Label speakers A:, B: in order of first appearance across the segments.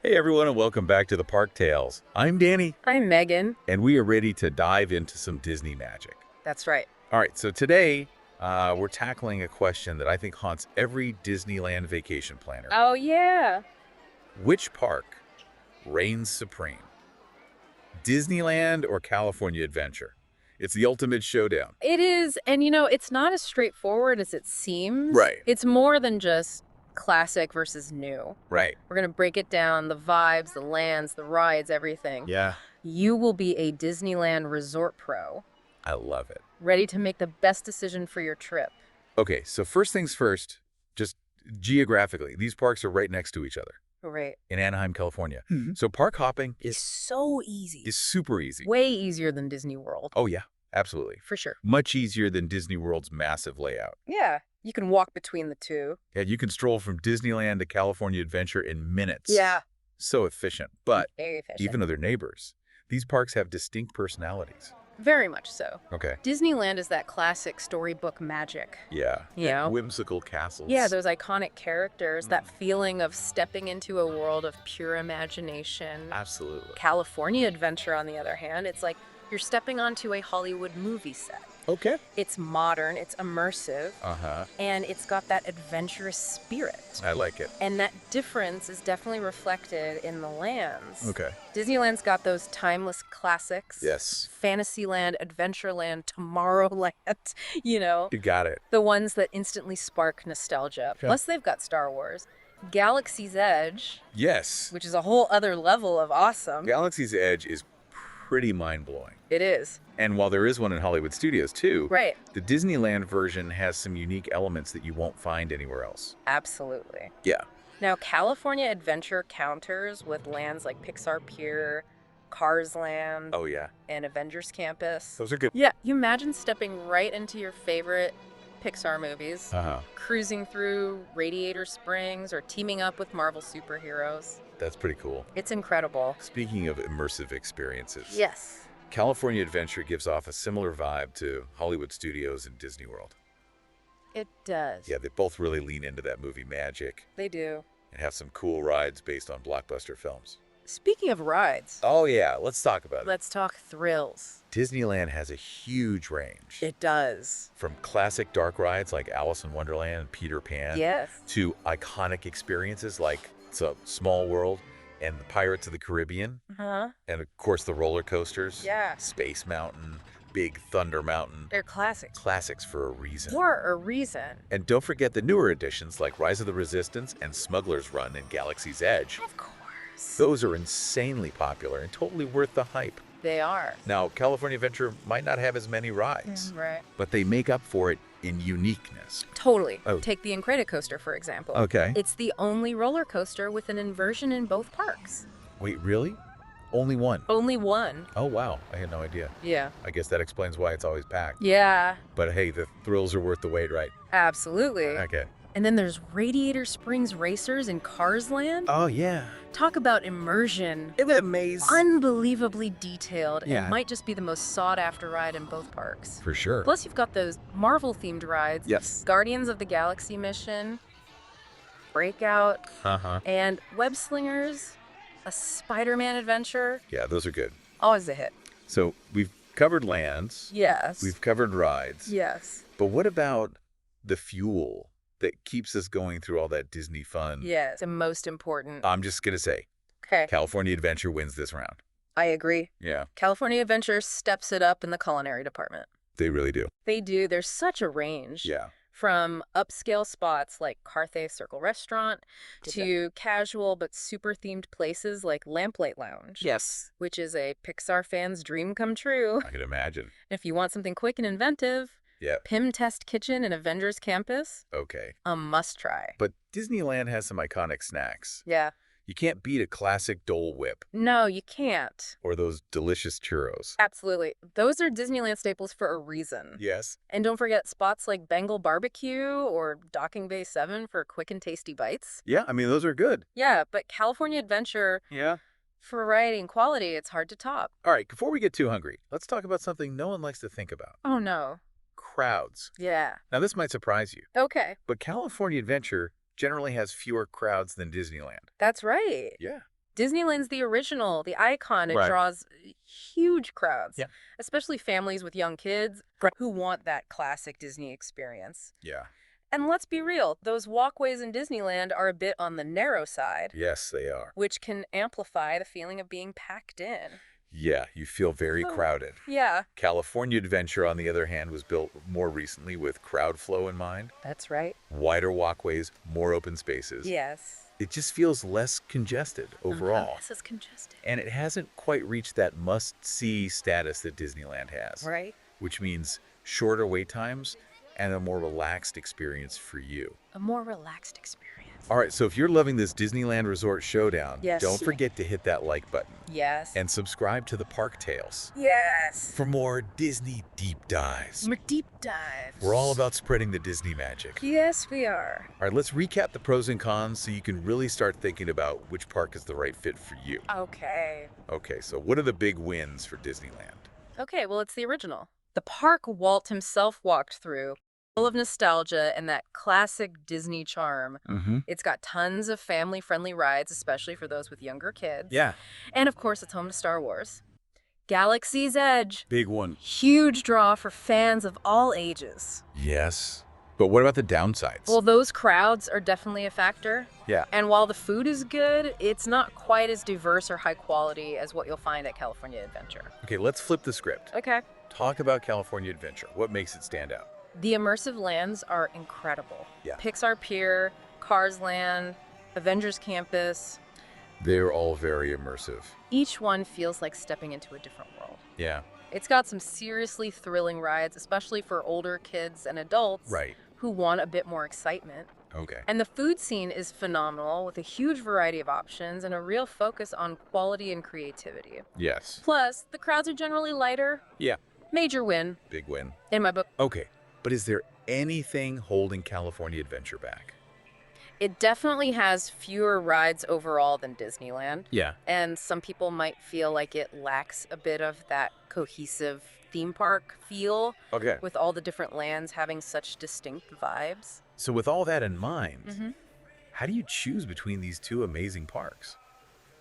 A: Hey everyone, and welcome back to the Park Tales. I'm Danny,
B: I'm Megan.
A: and we are ready to dive into some Disney magic.
B: That's right.
A: All right, so today we're tackling a question that I think haunts every Disneyland vacation planner.
B: Oh, yeah.
A: Which park reigns supreme? Disneyland or California Adventure? It's the ultimate showdown.
B: It is. And, it's not as straightforward as it seems.
A: Right.
B: It's more than just classic versus new.
A: Right.
B: We're going to break it down, the vibes, the lands, the rides, everything.
A: Yeah.
B: You will be a Disneyland resort pro,
A: I love it.
B: ready to make the best decision for your trip.
A: Okay, so first things first, just geographically, these parks are right next to each other
B: Right.
A: in Anaheim, California. So park hopping
B: It's so easy.
A: is super easy.
B: Way easier than Disney World.
A: Oh, yeah, absolutely.
B: For sure.
A: Much easier than Disney World's massive layout.
B: Yeah. You can walk between the two.
A: Yeah, you can stroll from Disneyland to California Adventure in minutes.
B: Yeah.
A: So efficient. But
B: Very efficient.
A: even though they're neighbors, these parks have distinct personalities.
B: Very much so.
A: Okay.
B: Disneyland is that classic storybook magic.
A: Yeah.
B: You know?
A: Whimsical castles.
B: Yeah, those iconic characters, that feeling of stepping into a world of pure imagination.
A: Absolutely.
B: California Adventure, on the other hand, it's like you're stepping onto a Hollywood movie set.
A: Okay.
B: It's modern, it's immersive,
A: Uh-huh.
B: and it's got that adventurous spirit.
A: I like it.
B: And that difference is definitely reflected in the lands.
A: Okay.
B: Disneyland's got those timeless classics.
A: Yes.
B: Fantasyland, Adventureland, Tomorrowland,
A: You got it.
B: the ones that instantly spark nostalgia.
A: Okay.
B: Plus, they've got Star Wars. Galaxy's Edge,
A: Yes.
B: which is a whole other level of awesome.
A: Galaxy's Edge is pretty mind-blowing.
B: It is.
A: And while there is one in Hollywood Studios, too,
B: Right.
A: the Disneyland version has some unique elements that you won't find anywhere else.
B: Absolutely.
A: Yeah.
B: Now, California Adventure counters with lands like Pixar Pier, Cars Land,
A: Oh, yeah.
B: and Avengers Campus.
A: Those are good.
B: Yeah, you imagine stepping right into your favorite Pixar movies,
A: Uh-huh.
B: cruising through Radiator Springs, or teaming up with Marvel superheroes.
A: That's pretty cool.
B: It's incredible.
A: Speaking of immersive experiences,
B: Yes.
A: California Adventure gives off a similar vibe to Hollywood Studios and Disney World.
B: It does.
A: Yeah, they both really lean into that movie magic
B: They do.
A: and have some cool rides based on blockbuster films.
B: Speaking of rides,
A: Oh, yeah. Let's talk about it.
B: let's talk thrills.
A: Disneyland has a huge range.
B: It does.
A: From classic dark rides like Alice in Wonderland and Peter Pan
B: Yes.
A: to iconic experiences like Small World and the Pirates of the Caribbean.
B: Huh?
A: And of course the roller coasters.
B: Yeah.
A: Space Mountain, Big Thunder Mountain.
B: They're classics.
A: Classics for a reason.
B: For a reason.
A: And don't forget the newer additions like Rise of the Resistance and Smuggler's Run and Galaxy's Edge.
B: Of course.
A: Those are insanely popular and totally worth the hype.
B: They are.
A: Now, California Adventure might not have as many rides,
B: Right.
A: but they make up for it in uniqueness.
B: Totally.
A: Oh.
B: Take the Incredicoaster, for example.
A: Okay.
B: It's the only roller coaster with an inversion in both parks.
A: Wait, really? Only one?
B: Only one.
A: Oh, wow. I had no idea.
B: Yeah.
A: I guess that explains why it's always packed.
B: Yeah,
A: But hey, the thrills are worth the wait, right?
B: absolutely.
A: Okay.
B: And then there's Radiator Springs Racers in Cars Land.
A: Oh, yeah.
B: Talk about immersion.
A: Isn't that amazing?
B: Unbelievably detailed.
A: Yeah.
B: It might just be the most sought-after ride in both parks.
A: For sure.
B: Plus, you've got those Marvel-themed rides.
A: Yes.
B: Guardians of the Galaxy Mission, Breakout,
A: Uh-huh.
B: and Web Slingers, a Spider-Man adventure.
A: Yeah, those are good.
B: Always a hit.
A: So we've covered lands.
B: Yes.
A: We've covered rides.
B: Yes.
A: But what about the fuel that keeps us going through all that Disney fun?
B: Yes. The most important.
A: I'm just going to say,
B: Okay.
A: California Adventure wins this round.
B: I agree.
A: Yeah,
B: California Adventure steps it up in the culinary department.
A: they really do.
B: They do. There's such a range.
A: Yeah.
B: From upscale spots like Carthay Circle Restaurant to casual but super themed places like Lamplight Lounge.
A: Yes.
B: Which is a Pixar fan's dream come true.
A: I can imagine.
B: If you want something quick and inventive,
A: Yeah.
B: Pym Test Kitchen and Avengers Campus,
A: Okay.
B: a must try.
A: But Disneyland has some iconic snacks.
B: Yeah.
A: You can't beat a classic Dole Whip
B: No, you can't.
A: or those delicious churros.
B: Absolutely. Those are Disneyland staples for a reason.
A: Yes.
B: And don't forget spots like Bengal Barbecue or Docking Bay 7 for quick and tasty bites.
A: Yeah, I mean, those are good.
B: Yeah, but California Adventure,
A: Yeah.
B: for variety and quality, it's hard to top.
A: All right, before we get too hungry, let's talk about something no one likes to think about.
B: Oh, no.
A: Crowds.
B: Yeah.
A: Now, this might surprise you,
B: Okay.
A: but California Adventure generally has fewer crowds than Disneyland.
B: That's right.
A: Yeah.
B: Disneyland's the original, the icon. It
A: Right.
B: draws huge crowds,
A: Yeah.
B: especially families with young kids
A: Right.
B: who want that classic Disney experience.
A: Yeah.
B: And let's be real, those walkways in Disneyland are a bit on the narrow side,
A: Yes, they are.
B: which can amplify the feeling of being packed in.
A: Yeah, you feel very
B: So,
A: crowded.
B: Yeah,
A: California Adventure, on the other hand, was built more recently with crowd flow in mind.
B: that's right.
A: Wider walkways, more open spaces.
B: Yes.
A: It just feels less congested overall.
B: This is congested.
A: And it hasn't quite reached that must-see status that Disneyland has.
B: Right?
A: Which means shorter wait times and a more relaxed experience for you.
B: A more relaxed experience.
A: All right, so if you're loving this Disneyland Resort Showdown,
B: Yes.
A: don't forget to hit that like button
B: Yes.
A: and subscribe to the Park Tales
B: yes.
A: for more Disney deep dives.
B: More deep dives.
A: We're all about spreading the Disney magic.
B: Yes, we are.
A: All right, let's recap the pros and cons so you can really start thinking about which park is the right fit for you.
B: Okay.
A: Okay, so what are the big wins for Disneyland?
B: Okay, well, it's the original. The park Walt himself walked through, full of nostalgia and that classic Disney charm.
A: Mm-hmm.
B: It's got tons of family-friendly rides, especially for those with younger kids.
A: Yeah.
B: And of course, it's home to Star Wars. Galaxy's Edge.
A: Big one.
B: Huge draw for fans of all ages.
A: Yes. But what about the downsides?
B: Well, those crowds are definitely a factor.
A: yeah.
B: And while the food is good, it's not quite as diverse or high quality as what you'll find at California Adventure.
A: Okay, let's flip the script.
B: Okay.
A: Talk about California Adventure. What makes it stand out?
B: The immersive lands are incredible.
A: Yeah.
B: Pixar Pier, Cars Land, Avengers Campus.
A: They're all very immersive.
B: Each one feels like stepping into a different world.
A: Yeah.
B: It's got some seriously thrilling rides, especially for older kids and adults
A: Right.
B: who want a bit more excitement.
A: Okay.
B: And the food scene is phenomenal with a huge variety of options and a real focus on quality and creativity.
A: Yes.
B: Plus, the crowds are generally lighter.
A: Yeah.
B: Major win
A: Big win.
B: in my book.
A: Okay. But is there anything holding California Adventure back?
B: It definitely has fewer rides overall than Disneyland.
A: Yeah.
B: And some people might feel like it lacks a bit of that cohesive theme park feel
A: Okay.
B: with all the different lands having such distinct vibes.
A: So with all that in mind,
B: Mhm.
A: how do you choose between these two amazing parks?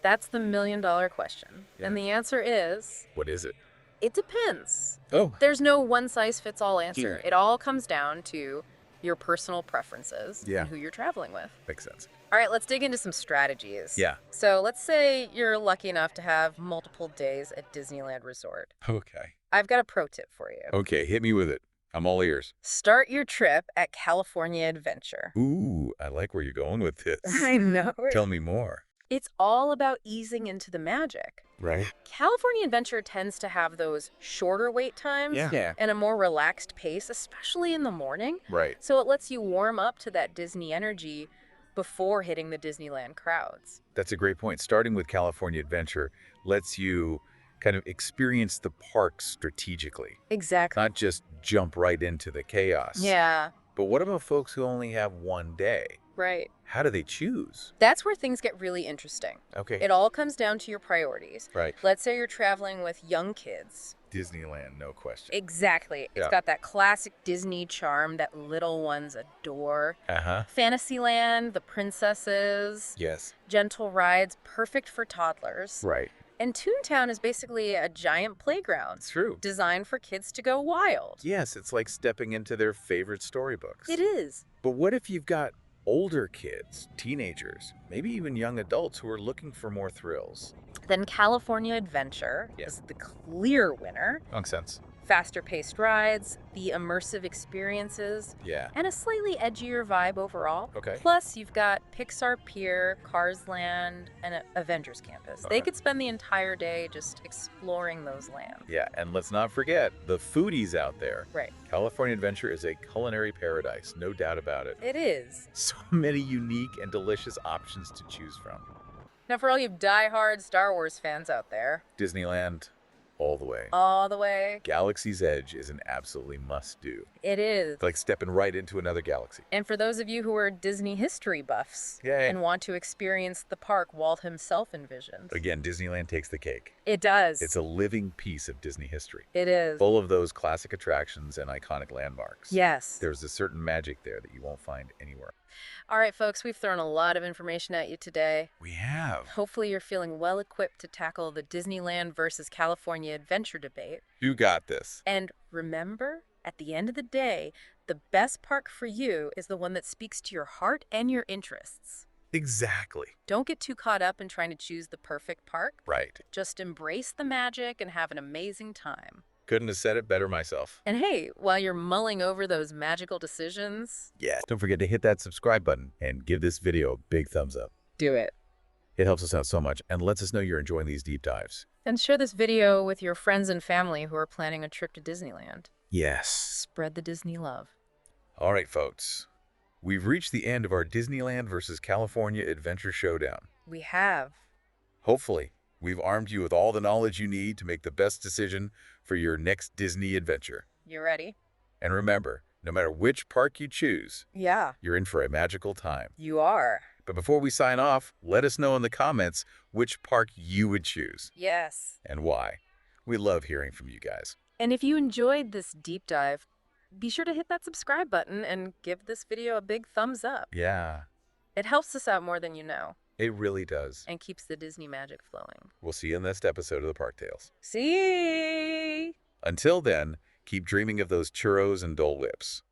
B: That's the million-dollar question.
A: Yeah.
B: And the answer is,
A: What is it?
B: it depends.
A: Oh.
B: There's no one-size-fits-all answer.
A: Yeah.
B: It all comes down to your personal preferences
A: Yeah.
B: and who you're traveling with.
A: Makes sense.
B: All right, let's dig into some strategies.
A: Yeah.
B: So let's say you're lucky enough to have multiple days at Disneyland Resort.
A: Okay.
B: I've got a pro tip for you.
A: Okay, hit me with it. I'm all ears.
B: Start your trip at California Adventure.
A: Ooh, I like where you're going with this.
B: know.
A: Tell me more.
B: It's all about easing into the magic.
A: Right?
B: California Adventure tends to have those shorter wait times
A: Yeah.
B: and a more relaxed pace, especially in the morning.
A: Right.
B: So it lets you warm up to that Disney energy before hitting the Disneyland crowds.
A: That's a great point. Starting with California Adventure lets you kind of experience the park strategically,
B: Exactly.
A: not just jump right into the chaos.
B: Yeah,
A: But what about folks who only have one day?
B: right.
A: How do they choose?
B: That's where things get really interesting.
A: Okay.
B: It all comes down to your priorities.
A: Right.
B: Let's say you're traveling with young kids.
A: Disneyland, no question.
B: Exactly. It's
A: Yeah.
B: got that classic Disney charm that little ones adore.
A: Uh-huh.
B: Fantasyland, the princesses,
A: Yes.
B: gentle rides, perfect for toddlers.
A: Right.
B: And Toontown is basically a giant playground
A: It's true.
B: designed for kids to go wild.
A: Yes, it's like stepping into their favorite storybooks.
B: It is.
A: But what if you've got older kids, teenagers, maybe even young adults who are looking for more thrills?
B: Then California Adventure
A: Yeah.
B: is the clear winner.
A: Makes sense.
B: Faster paced rides, the immersive experiences,
A: Yeah.
B: and a slightly edgier vibe overall.
A: Okay.
B: Plus, you've got Pixar Pier, Cars Land, and Avengers Campus. They
A: Okay.
B: could spend the entire day just exploring those lands.
A: Yeah, and let's not forget the foodies out there.
B: Right.
A: California Adventure is a culinary paradise, no doubt about it.
B: It is.
A: So many unique and delicious options to choose from.
B: Now, for all you die-hard Star Wars fans out there,
A: Disneyland, all the way.
B: all the way,
A: Galaxy's Edge is an absolutely must-do.
B: it is.
A: It's like stepping right into another galaxy.
B: And for those of you who are Disney history buffs
A: Yay.
B: and want to experience the park Walt himself envisioned,
A: Again, Disneyland takes the cake.
B: it does.
A: It's a living piece of Disney history,
B: It is.
A: full of those classic attractions and iconic landmarks.
B: Yes.
A: There's a certain magic there that you won't find anywhere.
B: All right, folks, we've thrown a lot of information at you today.
A: We have.
B: Hopefully, you're feeling well equipped to tackle the Disneyland versus California adventure debate.
A: You got this.
B: And remember, at the end of the day, the best park for you is the one that speaks to your heart and your interests.
A: Exactly.
B: Don't get too caught up in trying to choose the perfect park.
A: Right.
B: Just embrace the magic and have an amazing time.
A: Couldn't have said it better myself.
B: And hey, while you're mulling over those magical decisions,
A: Yeah. Don't forget to hit that subscribe button and give this video a big thumbs up.
B: do it.
A: It helps us out so much and lets us know you're enjoying these deep dives.
B: And share this video with your friends and family who are planning a trip to Disneyland.
A: Yes.
B: Spread the Disney love.
A: All right, folks. We've reached the end of our Disneyland versus California Adventure Showdown.
B: We have.
A: Hopefully, we've armed you with all the knowledge you need to make the best decision for your next Disney adventure.
B: You ready?
A: And remember, no matter which park you choose,
B: Yeah,
A: you're in for a magical time.
B: you are.
A: But before we sign off, let us know in the comments which park you would choose
B: Yes.
A: and why. We love hearing from you guys.
B: And if you enjoyed this deep dive, be sure to hit that subscribe button and give this video a big thumbs up.
A: Yeah,
B: It helps us out more than you know
A: it really does.
B: and keeps the Disney magic flowing.
A: We'll see you in the next episode of the Park Tales.
B: See?
A: Until then, keep dreaming of those churros and Dole Whips.